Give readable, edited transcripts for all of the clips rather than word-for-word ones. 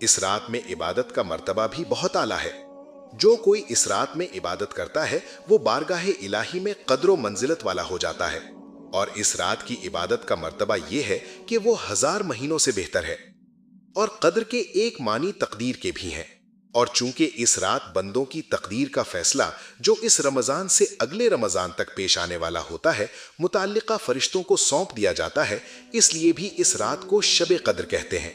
اس رات میں عبادت کا مرتبہ بھی بہت اعلیٰ ہے۔ جو کوئی اس رات میں عبادت کرتا ہے وہ بارگاہ الہی میں قدر و منزلت والا ہو جاتا ہے، اور اس رات کی عبادت کا مرتبہ یہ ہے کہ وہ 1000 مہینوں سے بہتر ہے، اور قدر کے ایک معنی تقدیر کے بھی ہیں۔ اور چونکہ اس رات بندوں کی تقدیر کا فیصلہ جو اس رمضان سے اگلے رمضان تک پیش آنے والا ہوتا ہے متعلقہ فرشتوں کو سونپ دیا جاتا ہے، اس لیے بھی اس رات کو شب قدر کہتے ہیں۔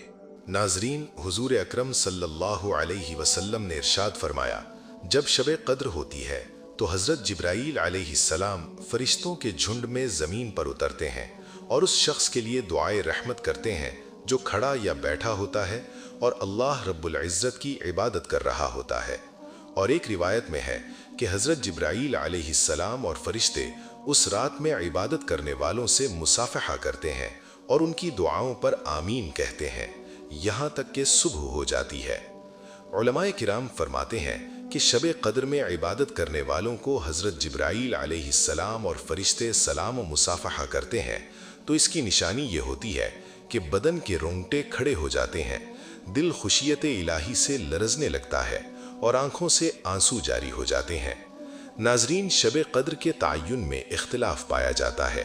ناظرین، حضور اکرم صلی اللہ علیہ وسلم نے ارشاد فرمایا، جب شب قدر ہوتی ہے تو حضرت جبرائیل علیہ السلام فرشتوں کے جھنڈ میں زمین پر اترتے ہیں اور اس شخص کے لیے دعائے رحمت کرتے ہیں جو کھڑا یا بیٹھا ہوتا ہے اور اللہ رب العزت کی عبادت کر رہا ہوتا ہے۔ اور ایک روایت میں ہے کہ حضرت جبرائیل علیہ السلام اور فرشتے اس رات میں عبادت کرنے والوں سے مصافحہ کرتے ہیں اور ان کی دعاؤں پر آمین کہتے ہیں یہاں تک کہ صبح ہو جاتی ہے۔ علماء کرام فرماتے ہیں کہ شب قدر میں عبادت کرنے والوں کو حضرت جبرائیل علیہ السلام اور فرشتے سلام و مصافحہ کرتے ہیں تو اس کی نشانی یہ ہوتی ہے کہ بدن کے رونگٹے کھڑے ہو جاتے ہیں، دل خشیت الہی سے لرزنے لگتا ہے اور آنکھوں سے آنسو جاری ہو جاتے ہیں۔ ناظرین، شب قدر کے تعین میں اختلاف پایا جاتا ہے۔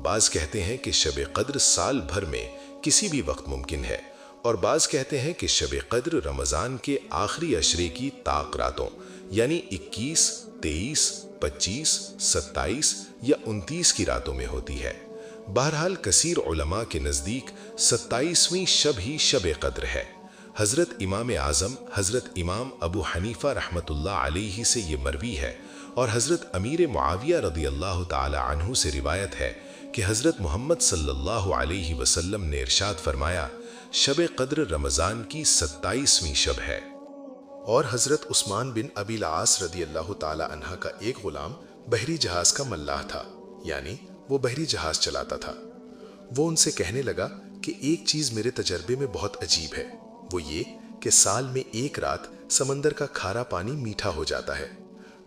بعض کہتے ہیں کہ شب قدر سال بھر میں کسی بھی وقت ممکن ہے، اور بعض کہتے ہیں کہ شب قدر رمضان کے آخری عشرے کی طاق راتوں یعنی 21، 23، 25، 27 یا 29 کی راتوں میں ہوتی ہے۔ بہرحال کثیر علماء کے نزدیک 27ویں شب ہی شب قدر ہے۔ حضرت امام اعظم حضرت امام ابو حنیفہ رحمۃ اللہ علیہ سے یہ مروی ہے، اور حضرت امیر معاویہ رضی اللہ تعالی عنہ سے روایت ہے کہ حضرت محمد صلی اللہ علیہ وسلم نے ارشاد فرمایا، شب قدر رمضان کی 27ویں شب ہے۔ اور حضرت عثمان بن ابی العاص رضی اللہ تعالی عنہ کا ایک غلام بحری جہاز کا ملاح تھا، یعنی وہ بحری جہاز چلاتا تھا۔ وہ ان سے کہنے لگا کہ ایک چیز میرے تجربے میں بہت عجیب ہے، وہ یہ کہ سال میں ایک رات سمندر کا کھارا پانی میٹھا ہو جاتا ہے۔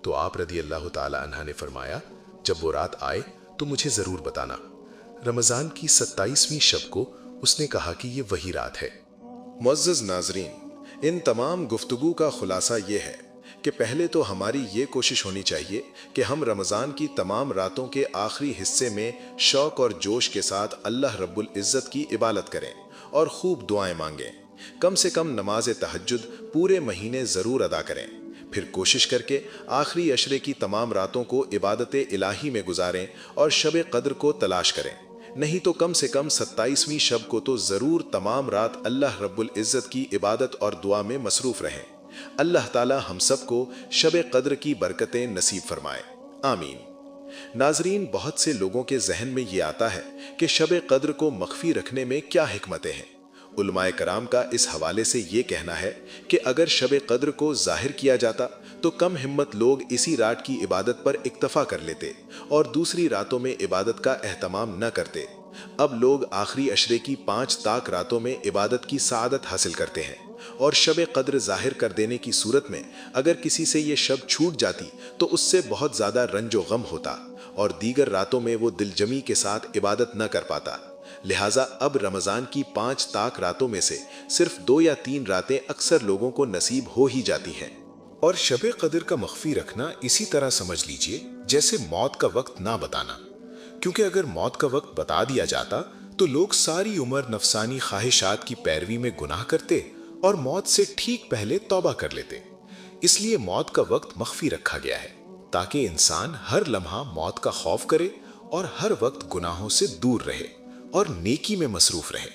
تو آپ رضی اللہ تعالی عنہ نے فرمایا، جب وہ رات آئے تو مجھے ضرور بتانا۔ رمضان کی 27ویں شب کو اس نے کہا کہ یہ وہی رات ہے۔ معزز ناظرین، ان تمام گفتگو کا خلاصہ یہ ہے کہ پہلے تو ہماری یہ کوشش ہونی چاہیے کہ ہم رمضان کی تمام راتوں کے آخری حصے میں شوق اور جوش کے ساتھ اللہ رب العزت کی عبادت کریں اور خوب دعائیں مانگیں۔ کم سے کم نماز تہجد پورے مہینے ضرور ادا کریں، پھر کوشش کر کے آخری عشرے کی تمام راتوں کو عبادت الہی میں گزاریں اور شب قدر کو تلاش کریں، نہیں تو کم سے کم 27ویں شب کو تو ضرور تمام رات اللہ رب العزت کی عبادت اور دعا میں مصروف رہیں۔ اللہ تعالی ہم سب کو شب قدر کی برکتیں نصیب فرمائے، آمین۔ ناظرین، بہت سے لوگوں کے ذہن میں یہ آتا ہے کہ شب قدر کو مخفی رکھنے میں کیا حکمتیں ہیں۔ علماء کرام کا اس حوالے سے یہ کہنا ہے کہ اگر شب قدر کو ظاہر کیا جاتا تو کم ہمت لوگ اسی رات کی عبادت پر اکتفا کر لیتے اور دوسری راتوں میں عبادت کا اہتمام نہ کرتے۔ اب لوگ آخری عشرے کی 5 طاق راتوں میں عبادت کی سعادت حاصل کرتے ہیں، اور شب قدر ظاہر کر دینے کی صورت میں اگر کسی سے یہ شب چھوٹ جاتی تو اس سے بہت زیادہ رنج و غم ہوتا اور دیگر راتوں میں وہ دل جمی کے ساتھ عبادت نہ کر پاتا۔ لہٰذا اب رمضان کی 5 طاق راتوں میں سے صرف 2 یا 3 راتیں اکثر لوگوں کو نصیب ہو ہی جاتی ہیں۔ اور شب قدر کا مخفی رکھنا اسی طرح سمجھ لیجئے جیسے موت کا وقت نہ بتانا، کیونکہ اگر موت کا وقت بتا دیا جاتا تو لوگ ساری عمر نفسانی خواہشات کی پیروی میں گناہ کرتے اور موت سے ٹھیک پہلے توبہ کر لیتے۔ اس لیے موت کا وقت مخفی رکھا گیا ہے تاکہ انسان ہر لمحہ موت کا خوف کرے اور ہر وقت گناہوں سے دور رہے اور نیکی میں مصروف رہے۔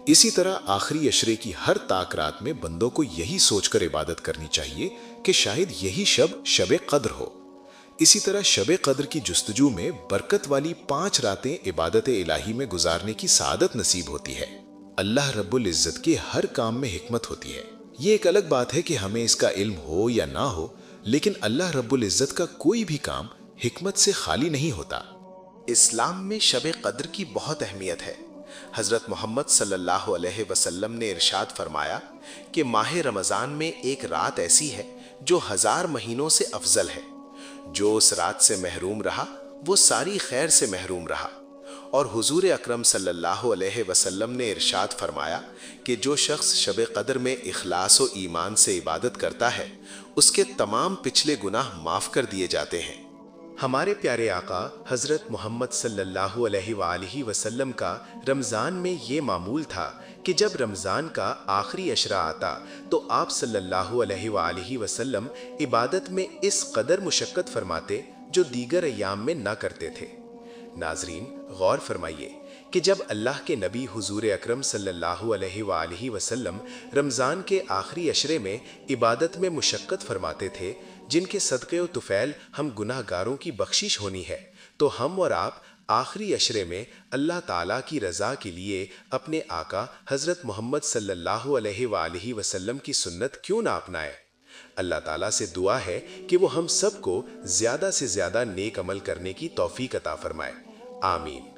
اسی طرح آخری عشرے کی ہر طاق رات میں بندوں کو یہی سوچ کر عبادت کرنی چاہیے کہ شاید یہی شب قدر ہو۔ اسی طرح شب قدر کی جستجو میں برکت والی 5 راتیں عبادت الہی میں گزارنے کی سعادت نصیب ہوتی ہے۔ اللہ رب العزت کے ہر کام میں حکمت ہوتی ہے۔ یہ ایک الگ بات ہے کہ ہمیں اس کا علم ہو یا نہ ہو، لیکن اللہ رب العزت کا کوئی بھی کام حکمت سے خالی نہیں ہوتا۔ اسلام میں شب قدر کی بہت اہمیت ہے۔ حضرت محمد صلی اللہ علیہ وسلم نے ارشاد فرمایا کہ ماہ رمضان میں ایک رات ایسی ہے جو 1000 مہینوں سے افضل ہے۔ جو اس رات سے محروم رہا وہ ساری خیر سے محروم رہا، اور حضور اکرم صلی اللہ علیہ وسلم نے ارشاد فرمایا کہ جو شخص شب قدر میں اخلاص و ایمان سے عبادت کرتا ہے اس کے تمام پچھلے گناہ معاف کر دیے جاتے ہیں۔ ہمارے پیارے آقا حضرت محمد صلی اللہ علیہ وآلہ وسلم کا رمضان میں یہ معمول تھا کہ جب رمضان کا آخری عشرہ آتا تو آپ صلی اللہ علیہ وآلہ وسلم عبادت میں اس قدر مشقت فرماتے جو دیگر ایام میں نہ کرتے تھے۔ ناظرین، غور فرمائیے کہ جب اللہ کے نبی حضور اکرم صلی اللہ علیہ وآلہ وسلم رمضان کے آخری عشرے میں عبادت میں مشقت فرماتے تھے جن کے صدقے و طفیل ہم گناہ گاروں کی بخشش ہونی ہے، تو ہم اور آپ آخری عشرے میں اللہ تعالیٰ کی رضا کے لیے اپنے آقا حضرت محمد صلی اللہ علیہ وآلہ وسلم کی سنت کیوں نہ اپنائیں؟ اللہ تعالیٰ سے دعا ہے کہ وہ ہم سب کو زیادہ سے زیادہ نیک عمل کرنے کی توفیق عطا فرمائے۔ آمین۔